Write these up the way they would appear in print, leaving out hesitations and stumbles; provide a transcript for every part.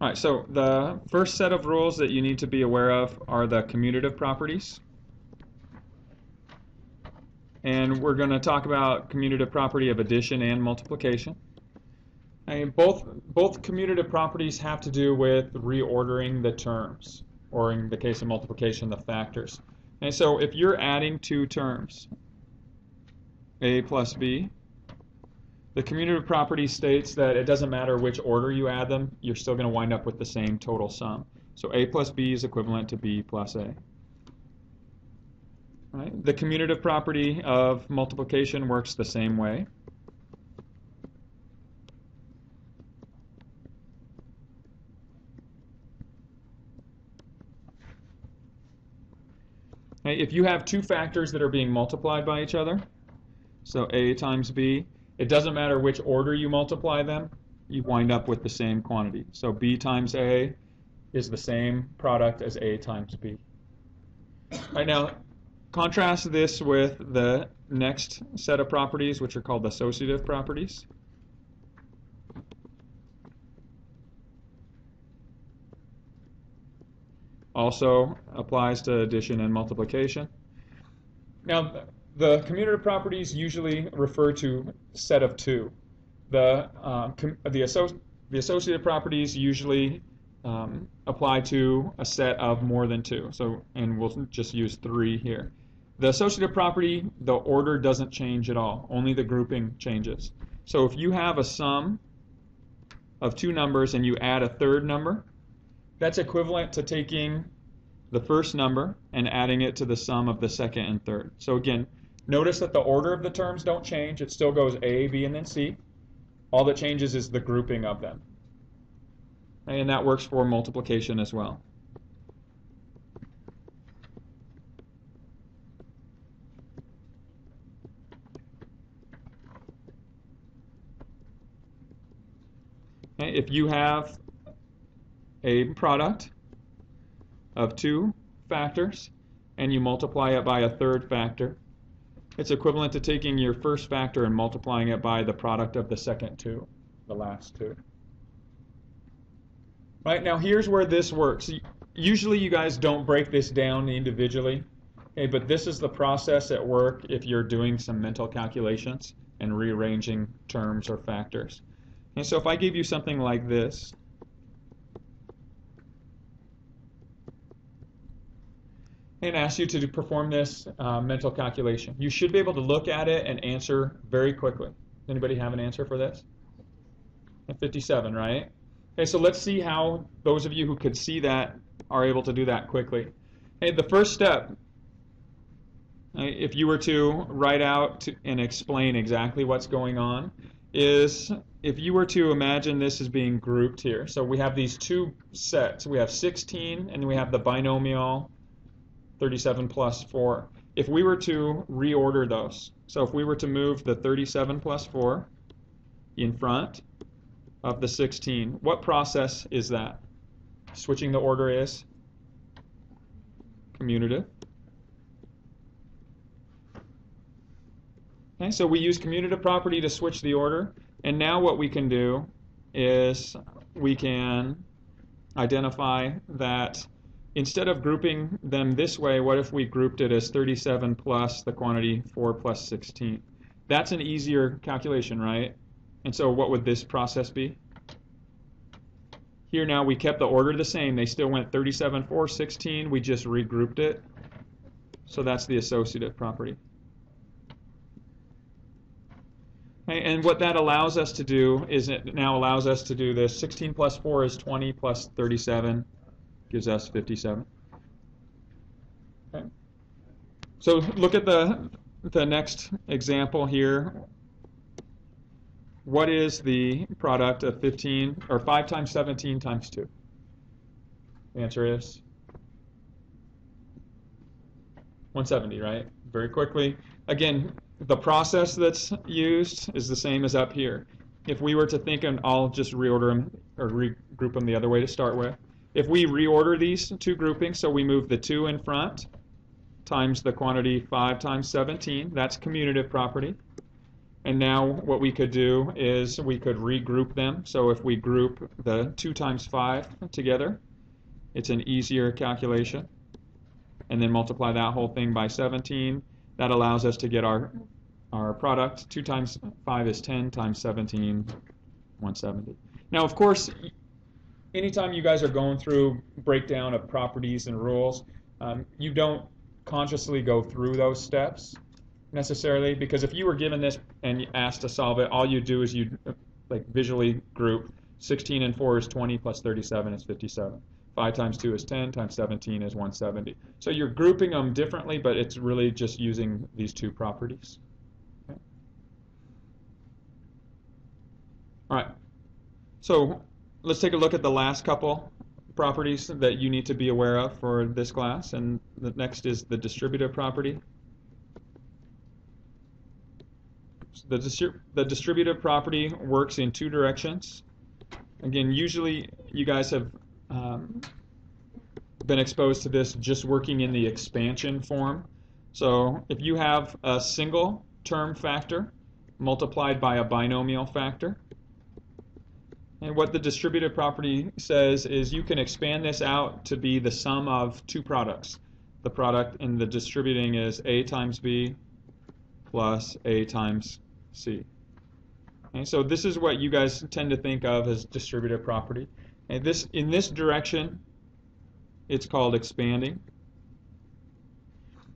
All right, so the first set of rules that you need to be aware of are the commutative properties. And we're going to talk about commutative property of addition and multiplication. And both commutative properties have to do with reordering the terms, or in the case of multiplication, the factors. And so if you're adding two terms, a plus b, the commutative property states that it doesn't matter which order you add them, you're still going to wind up with the same total sum. So a plus b is equivalent to b plus a. Right? The commutative property of multiplication works the same way. Okay, if you have two factors that are being multiplied by each other, so a times b, it doesn't matter which order you multiply them, you wind up with the same quantity. So b times a is the same product as a times b. Right now, contrast this with the next set of properties, which are called associative properties. Also applies to addition and multiplication. Now, the commutative properties usually refer to set of two. The associative properties usually apply to a set of more than two. So, and we'll just use three here. The associative property, the order doesn't change at all. Only the grouping changes. So if you have a sum of two numbers and you add a third number, that's equivalent to taking the first number and adding it to the sum of the second and third. So again, notice that the order of the terms don't change. It still goes A, B, and then C. All that changes is the grouping of them. And that works for multiplication as well. Okay, if you have a product of two factors and you multiply it by a third factor, it's equivalent to taking your first factor and multiplying it by the product of the second two, the last two. Right, now here's where this works. Usually you guys don't break this down individually, okay, but this is the process at work if you're doing some mental calculations and rearranging terms or factors. And so if I give you something like this, and ask you to perform this mental calculation, you should be able to look at it and answer very quickly. Anybody have an answer for this? 57, right? Okay, so let's see how those of you who could see that are able to do that quickly. Okay, the first step, if you were to write out and explain exactly what's going on, is if you were to imagine this as being grouped here. So we have these two sets. We have 16 and we have the binomial 37 plus 4. If we were to reorder those, so if we were to move the 37 plus 4 in front of the 16, what process is that? Switching the order is commutative. Okay, so we use commutative property to switch the order, and now what we can do is we can identify that instead of grouping them this way, what if we grouped it as 37 plus the quantity 4 plus 16? That's an easier calculation, right? And so what would this process be? Here now we kept the order the same. They still went 37, 4, 16. We just regrouped it. So that's the associative property. Okay, and what that allows us to do is it now allows us to do this. 16 plus 4 is 20 plus 37 gives us 57. Okay. So look at the next example here. What is the product of 15 or 5 times 17 times 2? The answer is 170, right? Very quickly. Again, the process that's used is the same as up here. If we were to think, and I'll just reorder them or regroup them the other way to start with. If we reorder these two groupings, so we move the 2 in front times the quantity 5 times 17, that's commutative property. And now what we could do is we could regroup them. So if we group the 2 times 5 together, it's an easier calculation. And then multiply that whole thing by 17. That allows us to get our product. 2 times 5 is 10 times 17, 170. Now, of course, anytime you guys are going through breakdown of properties and rules, you don't consciously go through those steps necessarily, because if you were given this and asked to solve it, all you do is you like visually group 16 and 4 is 20 plus 37 is 57. 5 times 2 is 10 times 17 is 170. So you're grouping them differently, but it's really just using these two properties. Okay. All right. So let's take a look at the last couple properties that you need to be aware of for this class. And the next is the distributive property. The distributive property works in two directions. Again, usually you guys have been exposed to this just working in the expansion form. So if you have a single term factor multiplied by a binomial factor, and what the distributive property says is you can expand this out to be the sum of two products. The product in the distributing is A times B plus A times C. Okay, so this is what you guys tend to think of as distributive property. And in this direction, it's called expanding.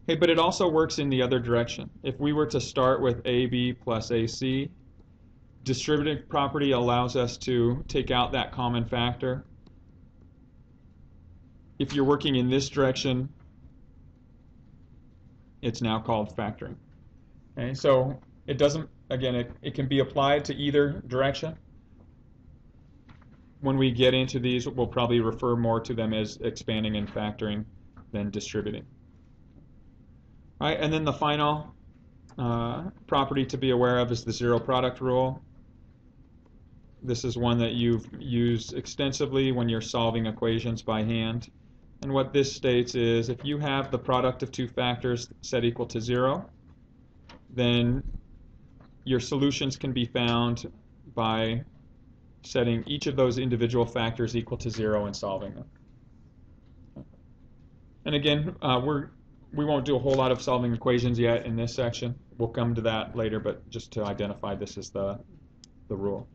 Okay, but it also works in the other direction. If we were to start with AB plus AC, distributive property allows us to take out that common factor. If you're working in this direction, it's now called factoring. Okay, so it doesn't, again, it can be applied to either direction. When we get into these, we'll probably refer more to them as expanding and factoring than distributing. All right, and then the final property to be aware of is the zero product rule. This is one that you've used extensively when you're solving equations by hand. And what this states is if you have the product of two factors set equal to 0, then your solutions can be found by setting each of those individual factors equal to 0 and solving them. And again, we won't do a whole lot of solving equations yet in this section. We'll come to that later, but just to identify this as the rule.